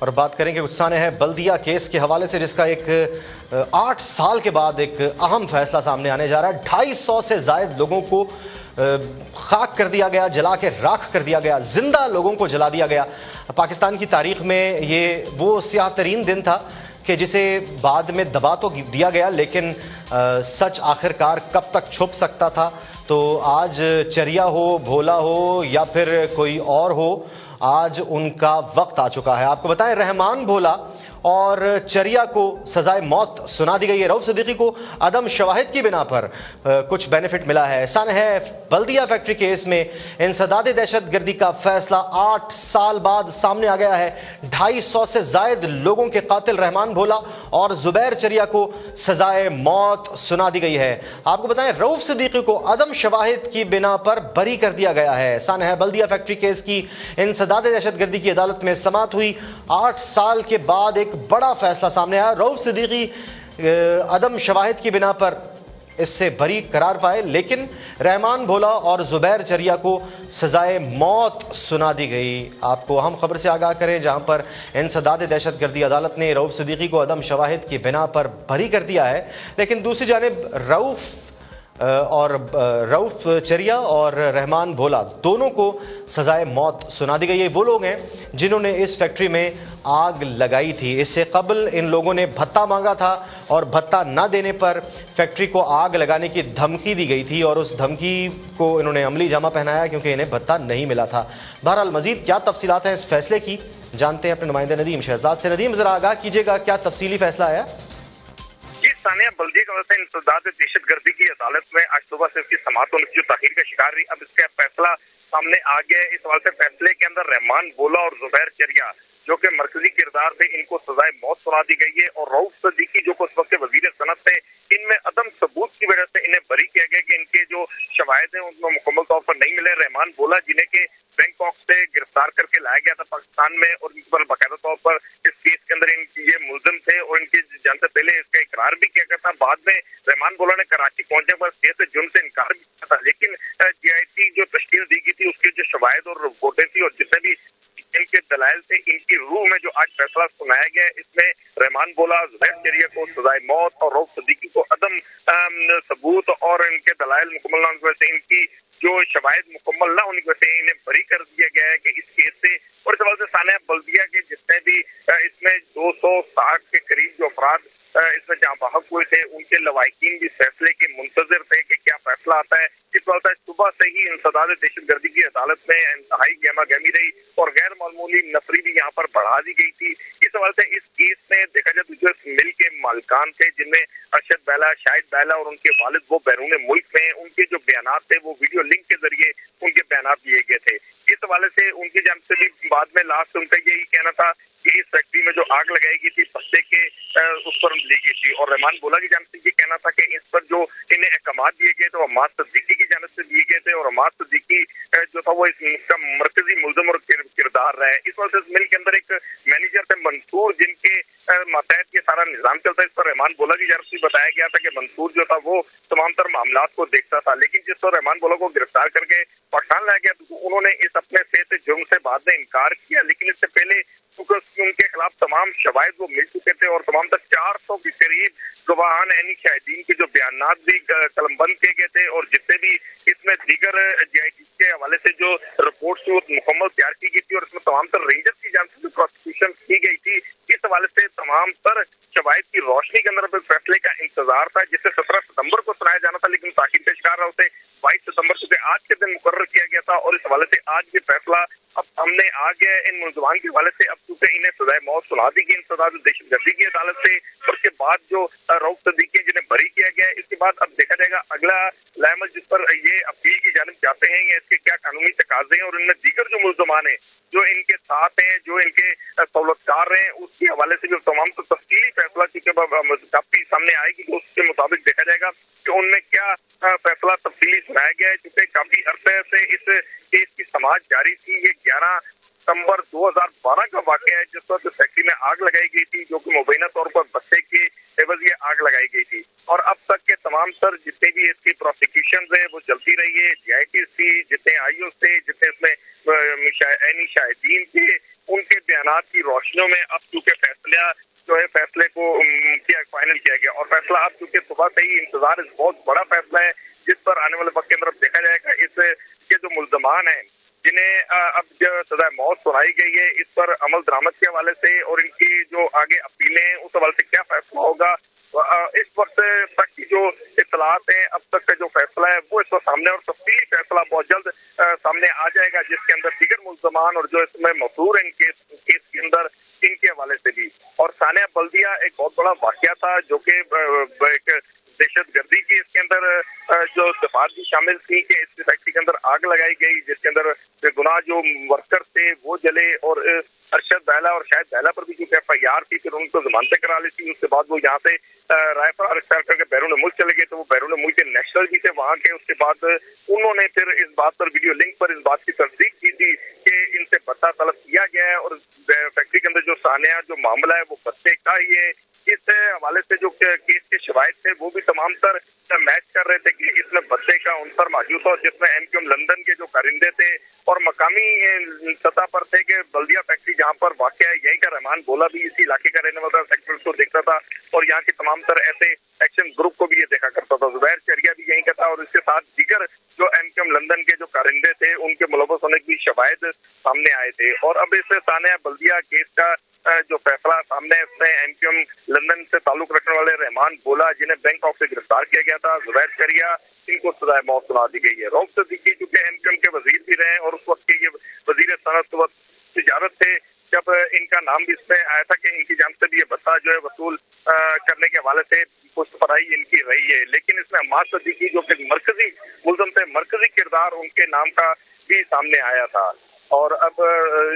اور بات کریں گے غصہ ہے بلدیہ کیس کے حوالے سے، جس کا ایک 8 سال کے بعد ایک اہم فیصلہ سامنے آنے جا رہا ہے۔ 250 سے زائد لوگوں کو خاک کر دیا گیا، جلا کے راکھ کر دیا گیا، زندہ لوگوں کو جلا دیا گیا۔ پاکستان کی تاریخ میں یہ وہ سیاہ ترین دن تھا کہ جسے بعد میں دبا تو دیا گیا، لیکن سچ آخر کار کب تک چھپ سکتا تھا؟ تو آج چریا ہو، بھولا ہو یا پھر کوئی اور ہو، آج ان کا وقت آ چکا ہے۔ آپ کو بتائیں، رحمان بھولا اور چریا کو سزائے موت سنا دی گئی ہے۔ رؤف صدیقی کو عدم شواہد کی بنا پر کچھ بینیفٹ ملا ہے۔ ایسا ہے بلدیہ فیکٹری کیس میں انسداد دہشت گردی کا فیصلہ 8 سال بعد سامنے آ گیا ہے۔ 250 سے زائد لوگوں کے قاتل رحمان بھولا اور زبیر چریا کو سزائے موت سنا دی گئی ہے۔ آپ کو بتائیں، رؤف صدیقی کو عدم شواہد کی بنا پر بری کر دیا گیا ہے۔ ایسا ہے بلدیہ فیکٹری کیس کی انسداد دہشت گردی کی عدالت میں سماعت ہوئی۔ 8 سال کے بعد ایک بڑا فیصلہ سامنے آیا۔ رؤف صدیقی عدم شواہد کی بنا پر اس سے بری قرار پائے، لیکن رحمان بھولا اور زبیر چریا کو سزائے موت سنا دی گئی۔ آپ کو اہم خبر سے آگاہ کریں، جہاں پر انسداد دہشت گردی عدالت نے رؤف صدیقی کو عدم شواہد کی بنا پر بری کر دیا ہے، لیکن دوسری جانب رؤف چریا اور رحمان بھولا دونوں کو سزائے موت سنا دی گئی ہے۔ وہ لوگ ہیں جنہوں نے اس فیکٹری میں آگ لگائی تھی۔ اس سے قبل ان لوگوں نے بھتہ مانگا تھا اور بھتہ نہ دینے پر فیکٹری کو آگ لگانے کی دھمکی دی گئی تھی، اور اس دھمکی کو انہوں نے عملی جامہ پہنایا کیونکہ انہیں بھتہ نہیں ملا تھا۔ بہرحال مزید کیا تفصیلات ہیں اس فیصلے کی، جانتے ہیں اپنے نمائندے ندیم شہزاد سے۔ ندیم، ذرا آگاہ کیجیے گا، کیا تفصیلی فیصلہ آیا؟ ثانیہ، بلدیہ کی وجہ سے انسداد دہشت گردی کی عدالت میں آج صبح سے اس کی سماعت ہونے کی جو تاخیر کا شکار رہی، اب اس کا فیصلہ سامنے آ گیا ہے۔ اس حوالے سے فیصلے کے اندر رحمان بھولا اور زبیر چریا جو کہ مرکزی کردار تھے، ان کو سزائے موت سنا دی گئی ہے، اور رؤف صدیقی جو کہ اس وقت وزیر صنعت تھے، ان میں عدم ثبوت کی وجہ سے انہیں بری کیا گیا کہ ان کے جو شواہد ہیں ان میں مکمل طور پر نہیں ملے۔ رحمان بھولا جنہیں کہ بینکاک سے گرفتار کر کے لایا گیا تھا پاکستان میں، اور ان پر باقاعدہ طور پر اس کیس کے اندر ان کی یہ ملزم تھے اور ان کی جان سے پہلے اس کا اقرار بھی کیا گیا تھا۔ بعد میں رحمان بھولا نے کراچی پہنچنے پر کیس جرم سے انکار بھی کیا تھا، لیکن جی آئی ٹی جو تشکیل دی گئی تھی اس کے جو شواہد اور رپورٹیں تھی اور جتنے بھی ان کے دلائل تھے، ان کی روح میں جو آج فیصلہ سنایا گیا ہے، اس میں رحمان بھولا، زبیر چریا کو سزائے موت اور رؤف صدیقی کو عدم ثبوت اور ان کے دلائل مکمل نہ ہونے کی وجہ سے، ان کی جو شواہد مکمل نہ ہونے کی وجہ سے انہیں بری کر دیا گیا ہے کہ اس کیس سے۔ اور اس حوالے سے ثانیہ، بلدیہ کے جتنے بھی اس میں 260 کے قریب جو افراد اس میں جہاں بحق ہوئے تھے، ان کے لواحقین بھی فیصلے کے منتظر تھے کہ کیا فیصلہ آتا ہے۔ اس وقت صبح سے ہی انسداد دہشت گردی کی عدالت میں انتہائی گہما گہمی رہی اور غیر معمولی نفری بھی یہاں پر بڑھا دی گئی تھی۔ اس حوالے سے اس کیس میں دیکھا جائے تو جو مل کے مالکان تھے، جن میں ارشد بیلا، شاہد بیلا اور ان کے والد وہ بیرون ملک میں، ان کے جو بیانات تھے وہ ویڈیو لنک کے ذریعے ان کے بیانات دیے گئے تھے۔ اس حوالے سے ان کی جانب سے بھی بعد میں لاسٹ ان کا یہی کہنا تھا کہ اس فیکٹری میں جو آگ لگائی گئی تھی بستے کے اس پر لی گئی تھی، اور رحمان بھولا کی جانب سے یہ کہنا تھا کہ اس پر جو انہیں احکامات دیے گئے تھے وہ عماد صدیقی کی جانب سے دیے گئے تھے، اور عماد صدیقی جو تھا وہ اس کا مرکزی ملزم اور کردار رہا ہے۔ اس وجہ سے اس مل کے اندر ایک مینیجر تھے منصور، جن کے ماتحت یہ سارا نظام چلتا ہے۔ اس پر رحمان بھولا کی جانب سے بتایا گیا تھا کہ منصور جو تھا وہ تمام تر معاملات کو دیکھتا تھا، لیکن جس پر رحمان بھولا کو گرفتار کر کے پاکستان لایا گیا تو انہوں نے اس اپنے سے جرم سے بعد میں انکار کیا، لیکن اس سے پہلے ان کے خلاف تمام شواہد وہ مل چکے تھے اور تمام تک 400 کے قریب گواہان عینی شاہدین کے جو بیانات بھی قلم بند کیے گئے تھے، اور جتنے بھی اس میں دیگر جی آئی ٹی کے حوالے سے جو رپورٹس وہ مکمل تیار کی گئی تھی، اور اس میں تمام تر رینجر کی جانب سے جو پروسیکیوشن کی گئی تھی، اس حوالے سے تمام تر شواہد کی روشنی کے اندر فیصلے کا انتظار تھا، جسے 17 ستمبر کو سنایا جانا تھا، لیکن تاخیر کا شکار رہے 22 ستمبر سے آج کے دن مقرر کیا گیا تھا، اور اس حوالے سے آج یہ فیصلہ اب سامنے آ گیا ہے۔ ان ملزمان کے حوالے سے اب چونکہ انہیں سزائے موت سنا دی گئی انسداد دہشت گردی کی عدالت سے، اور اس کے بعد جو رؤف صدیقی جنہیں بری کیا گیا ہے، اس کے بعد اب دیکھا جائے گا اگلا لائحہ جس پر یہ اپیل کی جانب جاتے ہیں یا اس کے کیا قانونی تقاضے ہیں، اور ان میں دیگر جو ملزمان ہیں جو ان کے ساتھ ہیں، جو ان کے سہولتکار ہیں، اس کے حوالے سے جو تمام تو تفصیلی فیصلہ چونکہ کافی سامنے آئے گی تو اس کے مطابق دیکھا جائے گا کہ ان میں کیا فیصلہ تفصیلی سنایا گیا ہے۔ چونکہ کافی عرصے سے اس کیس کی سماعت جاری تھی۔ یہ 11 ستمبر 2012 کا واقعہ ہے جس وقت فیکٹری میں آگ لگائی گئی تھی، جو کہ مبینہ طور پر بسے کے عوض یہ آگ لگائی گئی تھی، اور اب تک کے تمام تر جتنے بھی اس کی پروسیکیوشن ہے وہ چلتی رہی ہے۔ جی آئی ٹی تھی، جتنے آئی او تھے، جتنے اس میں عینی شاہدین تھے، ان کے بیانات کی روشنی दिनों में अब चूंकि फैसले को फाइनल किया गया और फैसला अब चूंकि सुबह से ही इंतजार बहुत बड़ा फैसला है जिस पर आने वाले वक्त के अंदर देखा जाएगा इसके जो मुल्जमान हैं जिन्हें अब जो सजा मौत सुनाई गई है इस पर अमल दरामद के हवाले से और इनकी जो आगे अपीलें उस हवाले से क्या फैसला होगा इस वक्त तक की जो इतलात हैं अब तक का जो फैसला है वो इस वक्त सामने और तफसीली फैसला बहुत जल्द सामने आ जाएगा जिसके अंदर दीगर मुल्जमान और जो इसमें मौजूद हैं केस के अंदर इनके हवाले से भी। और सानिया बल्दिया एक बहुत बड़ा वाकया था जो कि एक दहशत गर्दी की इसके अंदर जो दफात भी शामिल थी कि इस फैक्ट्री के अंदर आग लगाई गई जिसके अंदर बेगुनाह जो वर्कर थे वो जले और अरशद बैला और शायद बैला पर भी जो FIR थी फिर उनको जमानतें करा ली थी। उसके बाद वो यहाँ से रायपुर अख्तियार करके बैरून मुल्क चले गए तो वो बैरून मुल्क के नेशनल भी थे वहाँ के। उसके बाद उन्होंने फिर इस बात पर वीडियो लिंक पर इस बात की तस्दीक की थी कि इनसे पता तलब किया गया है और फैक्ट्री के अंदर जो सानिया जो मामला है वो पत्ते का ही है। इस हवाले से जो केस के शवाहिद थे वो भी तमाम तर मैच कर रहे थे कि इसमें बद्दे का उनसर मौजूद था जिसमें MQM लंदन के जो कारिंदे थे और मकामी सतह पर थे कि बल्दिया फैक्ट्री जहाँ पर वाक़ है यहीं का रहमान बोला भी इसी इलाके का रहने वाला सेक्टर को देखता था और यहाँ के तमाम तर ऐसे एक्शन ग्रुप को भी ये देखा करता था। जुबैर चरिया भी यहीं का था और इसके साथ दीगर जो MQM लंदन के जो कारिंदे थे उनके मुलव्वस होने की शवाहिद सामने आए थे। और अब इस सानिया बल्दिया केस का जो फैसला सामने है उसमें MQM लंदन से ताल्लुक रखने वाले रहमान बोला जिन्हें बैंकॉक से गिरफ्तार किया गया था, जुबैर चरिया इनको सजाए मौत सुना दी गई है। रऊफ सिद्दीकी जो कि MQM के वजीर भी रहे और उस वक्त के ये वजीर सनत व तिजारत थे जब इनका नाम भी इसमें आया था कि इनकी जान से भी ये भत्ता जो है वसूल करने के हवाले से पुष्टपराई इनकी रही है। लेकिन इसमें अम्मार सिद्दीकी जो कि मरकजी मुल्ज़म थे मरकजी किरदार उनके नाम का भी सामने आया था और अब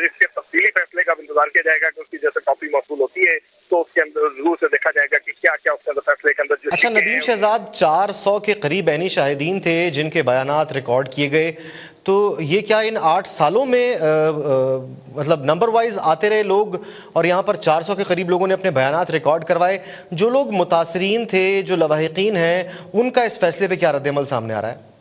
इसके तफसीली फैसले का इंतजार किया जाएगा क्योंकि जैसे कॉपी मौसूल होती है तो उसके अंदर जरूर से देखा जाएगा कि क्या क्या उसके अंदर फैसले के अंदर। अच्छा नदीम शहजाद 400 के करीब ऐनी शाहिदीन थे जिनके बयानात रिकॉर्ड किए गए तो ये क्या इन 8 सालों में मतलब नंबर वाइज आते रहे लोग और यहाँ पर 400 के करीब लोगों ने अपने बयानात रिकॉर्ड करवाए। जो लोग मुतासरीन थे जो लवाहिकीन हैं उनका इस फैसले पे क्या रद्द-ए-अमल सामने आ रहा है?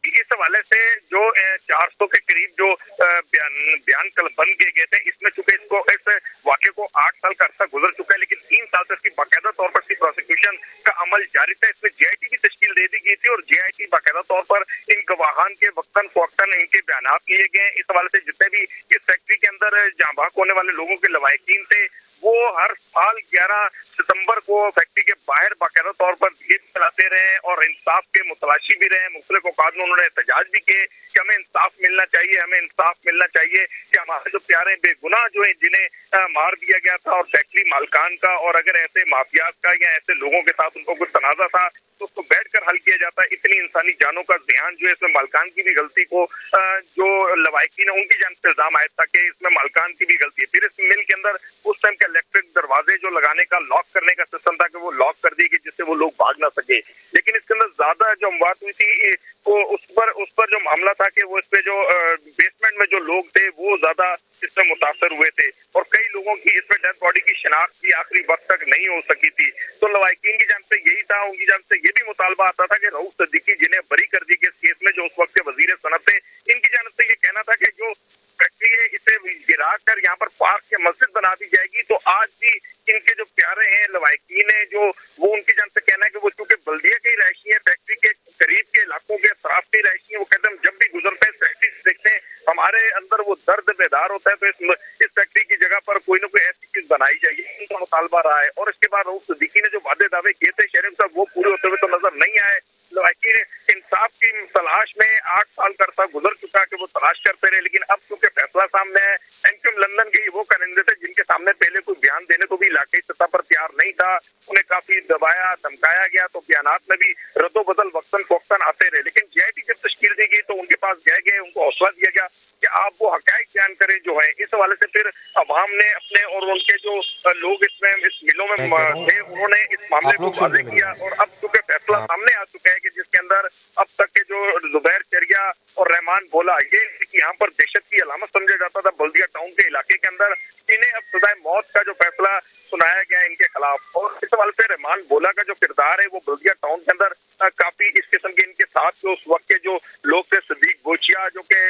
इस हवाले से जो 400 के करीब जो बयान कल बन किए गए थे इसमें चूंकि इसको इस वाक़े को 8 साल का अरसा गुजर चुका है लेकिन 3 साल से इसकी बाकायदा तौर पर इसकी प्रोसिक्यूशन का अमल जारी था। इसमें JIT की तश्कील दे दी गई थी और JIT बाकायदा तौर पर इन गवाहान के वक्तन फवक्तन इनके बयानात लिए गए। इस हवाले से जितने भी इस फैक्ट्री के अंदर जाँ बहक होने वाले लोगों के लवाहिकीन थे वो हर साल 11 सितंबर को फैक्ट्री के बाहर बाकायदा तौर पर दीप जलाते रहे और इंसाफ के मुतलाशी भी रहे। मुख्तलिफ औकात में उन्होंने एहतजाज भी किए कि हमें इंसाफ मिलना चाहिए, हमें इंसाफ मिलना चाहिए कि हमारे जो प्यारे बेगुनाह जो है जिन्हें मार दिया गया था और फैक्ट्री मालकान का और अगर ऐसे माफियात का या ऐसे लोगों के साथ उनको कुछ तनाजा था तो उसको बैठकर हल किया जाता है। इतनी इंसानी जानों का ध्यान जो है इसमें मालकान की भी गलती को जो लवाहिकीन है उनकी जान पे इल्जाम आया था कि इसमें मालकान की भी गलती है। फिर इस मिल के अंदर उस टाइम के इलेक्ट्रिक दरवाजे जो लगाने का लॉक करने का सिस्टम था कि वो लॉक कर दी गई जिससे वो लोग भाग ना सके। लेकिन इसके अंदर ज्यादा जो अमवात हुई थी वो उस पर जो मामला था कि वो इस पे जो बेसमेंट में जो लोग थे वो ज्यादा इसमें मुतासर हुए थे और कई लोगों की इसमें डेड बॉडी की शिनाख्त भी आखिरी वक्त तक नहीं हो सकी थी। तो लवाहिकीन की जान से यही था, उनकी जान से ये भी मुतालबा आता था कि रऊफ सिद्दीकी जिन्हें बरी कर दी गई इस केस में जो उस वक्त के वजीर सनत थे इनकी जान से ये कहना था कि जो फैक्ट्री है इसे गिरा कर यहाँ पर पार्क या मस्जिद बना दी जाएगी। तो आज भी इनके जो प्यारे हैं लवाहिकीन है जो वो उनकी जान से कहना है कि वो चूंकि बल्दिया के रहायशी है फैक्ट्री के करीब के इलाकों के अतराफ के रहायशी है वो कहते हैं जब भी गुजरते हैं फैक्ट्री से देखते हैं हमारे अंदर वो दर्द बेदार होता है तो इस फैक्ट्री की जगह पर कोई ना कोई ऐसी चीज बनाई जाएगी उनका मुतालबा रहा है। और इसके बाद रऊफ सिद्दीकी ने जो वादे दावे किए थे शरीफ साहब वो पूरे होते हुए तो नजर नहीं आए। लवाहिकीन इंसाफ की तलाश में 8 साल का अरसा गुजर चुका कि वो तलाश करते रहे लेकिन अब चूंकि फैसला सामने है MQM लंदन के वो कारिंदे थे जिनके सामने पहले कोई बयान देने को भी इलाके सतह पर तैयार नहीं था, उन्हें काफी दबाया धमकाया गया तो बयानात में भी रद्दोबदल वक्तन फोक्तन आते रहे। लेकिन JIT जब तश्कील दी गई तो उनके पास गए उनको हौसला दिया गया कि आप वो हकायक बयान करें जो है। इस हवाले से फिर अवाम ने अपने और उनके जो लोग इसमें इस मिलों में थे उन्होंने इस मामले को वाज़ेह किया और अब चूंकि फैसला सामने आ चुका है कि जिसके अंदर अब तक के जो जुबैर चरिया और रहमान बोला ये कि यहाँ पर दहशत की अलामत समझा जाता था बल्दिया टाउन के इलाके के अंदर, इन्हें अब सजाए मौत का जो फैसला सुनाया गया इनके खिलाफ। और इस हवाले से रहमान बोला का जो किरदार है वो बल्दिया टाउन के अंदर काफी इस किस्म के इनके साथ जो उस वक्त के जो लोग थे सिद्दीक बोचिया जो कि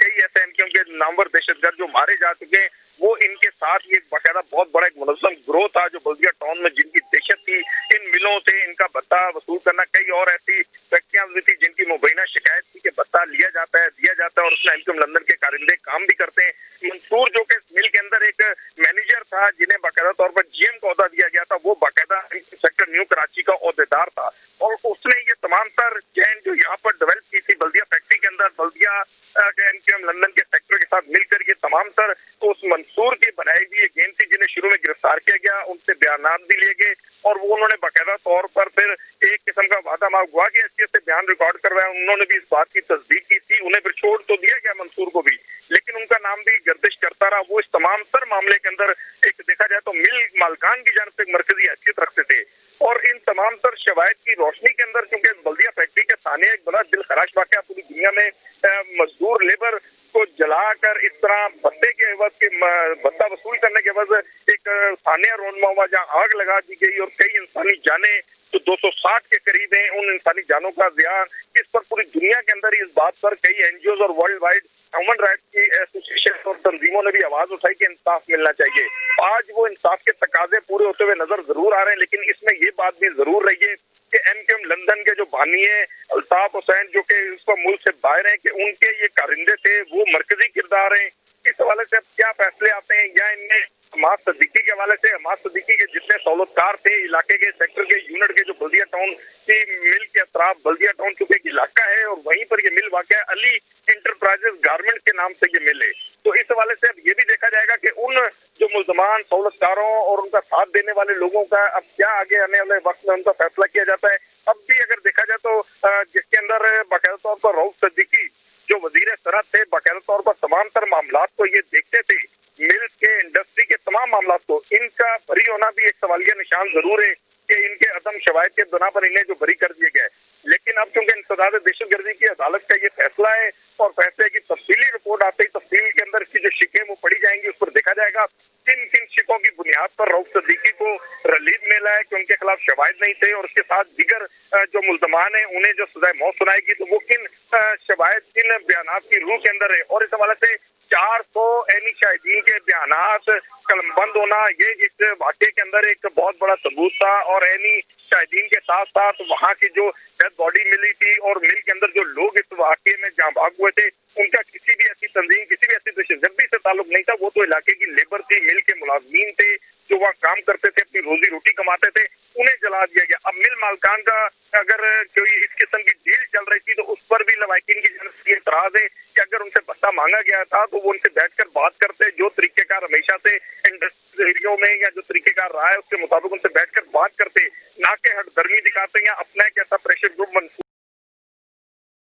कई ऐसे MQM के नामवर दहशतगर्द जो मारे जा चुके हैं वो इनके साथ साथ ही एक बाकायदा बहुत बड़ा एक मुनज़्ज़म गिरोह था जो बल्दिया टाउन में, जिनकी दहशत थी इन मिलों से इनका भत्ता वसूल करना। कई और ऐसी फैक्ट्रियां भी थी जिनकी मुबैना शिकायत थी कि भत्ता लिया जाता है, दिया जाता है और उसमें एमक्यूएम लंदन के कारिंदे काम भी करते हैं। मंसूर जो कि मिल के अंदर एक मैनेजर था, जिन्हें बाकायदा तौर पर जीएम का ओहदा दिया गया था, वो बाकायदा सेक्टर न्यू कराची का ओहदेदार था और उसने ये तमाम तर चैन जो यहाँ पर डेवलप की थी बल्दिया फैक्ट्री के अंदर, बल्दिया एमक्यूएम लंदन के सेक्टर के साथ मिलकर ये तमाम तर तो उस मंसूर की बनाई हुई एक गेम थी, जिन्हें शुरू में गिरफ्तार किया गया, उनसे बयानात भी लिए गए और वो उन्होंने बाकायदा तौर पर फिर एक किस्म का वादा माफ हुआ कि हैसियत से बयान रिकॉर्ड करवाया। उन्होंने भी इस बात की तस्दीक की थी, उन्हें फिर छोड़ तो दिया गया मंसूर को भी, लेकिन उनका नाम भी गर्दिश करता रहा। वो इस तमाम तर मामले के अंदर एक देखा जाए तो मिल मालकान की जानब से एक मरकजी हैसियत रखते थे और इन तमाम तर शवायद की रोशनी के अंदर, क्योंकि बल्दिया फैक्ट्री के सामने एक बड़ा दिल खराश वाकया पूरी दुनिया में, मजदूर लेबर को जलाकर इस तरह भत्ते के एवज के भत्ता वसूल करने के एवज एक थानिया रोनमा हुआ जहाँ आग लगा दी गई और कई इंसानी जाने जो 260 के करीब हैं, उन इंसानी जानों का ज़ियान। इस पर पूरी दुनिया के अंदर इस बात पर कई एनजीओ और वर्ल्ड वाइड ह्यूमन राइट्स की एसोसिएशन और तंजीमों ने भी आवाज उठाई कि इंसाफ मिलना चाहिए। आज वो इंसाफ के तकाजे पूरे होते हुए नजर जरूर आ रहे हैं, लेकिन इसमें ये बात भी जरूर रही है कि एमक्यूएम लंदन के जो बानी है अल्ताफ हुसैन, जो कि इसको मुल्क से बाहर हैं, कि उनके ये कारिंदे थे, वो मरकजी किरदार हैं। इस हवाले से अब क्या फैसले आते हैं, या इनमें हमाद सिद्दीकी के हवाले से हमाद सिद्दीकी के जितने सहूलतकार थे इलाके के सेक्टर के यूनिट के, जो बल्दिया टाउन की मिल के अतराफ, बल्दिया टाउन चूंकि एक इलाका है और वहीं पर ये मिल वाक़ है, अली इंटरप्राइजेस गारमेंट के नाम से ये मिल है। तो इस हवाले से अब ये भी देखा जाएगा कि उन जो मुल्जमान सहूलतकारों और उनका साथ देने वाले लोगों का अब क्या आगे आने वाले वक्त में उनका फैसला किया जाता है। अब भी अगर देखा जाए तो जिसके अंदर बाकायदा तौर पर रऊफ सिद्दीकी जो वजीर सरहद थे, बाकायदा तौर पर तमाम तर मामला को ये देखते थे, मिल्स के इंडस्ट्री के तमाम मामला को, इनका बरी होना भी एक सवालिया निशान जरूर है कि इनके अदम शवायद के बिना पर इन्हें जो बरी कर दिए गए। लेकिन अब चूंकि इंसदाद दहशतगर्दी की अदालत का ये फैसला है और फैसले की तफसीली रिपोर्ट आते ही तफसील के अंदर इसकी जो शिकें वो पड़ी जाएंगी, उस पर देखा जाएगा किन किन शिकों की बुनियाद पर रऊफ सिद्दीकी को रिलीज मिला है कि उनके खिलाफ शवाहिद नहीं थे, और उसके साथ दीगर जो मुल्जमान है उन्हें जो सजाए मौत सुनाएगी, तो वो किन शवाहिद किन बयानात की रूह के अंदर है। और इस हवाले से 400 एनी शाहिदीन के बयानात कलमबंद होना, ये इस वाक़े के अंदर एक बहुत बड़ा सबूत था। और एनी शाहिदीन के साथ साथ वहाँ की जो डेड बॉडी मिली थी और मिल के अंदर जो लोग इस वाक़े में जहाँ भाग हुए थे, उनका किसी भी ऐसी तंजीम, किसी भी ऐसी दहशतगर्दी से ताल्लुक नहीं था। वो तो इलाके की लेबर थी, मिल के मुलाजमीन थे जो वहाँ काम करते थे, अपनी रोजी रोटी कमाते थे, उन्हें जला दिया गया। अब मिल मालकान का अगर कोई इस किस्म की डील चल रही थी तो उस पर भी लवाकिन की जानब से एतराज है कि अगर उनसे भत्ता मांगा गया था तो वो उनसे बैठकर बात करते, जो तरीकेकार हमेशा से इंडस्ट्री एरियो में या जो तरीकेकार रहा है उसके मुताबिक उनसे बैठकर बात करते, ना कि हटदर्मी दिखाते या अपना एक ऐसा प्रेशर ग्रुप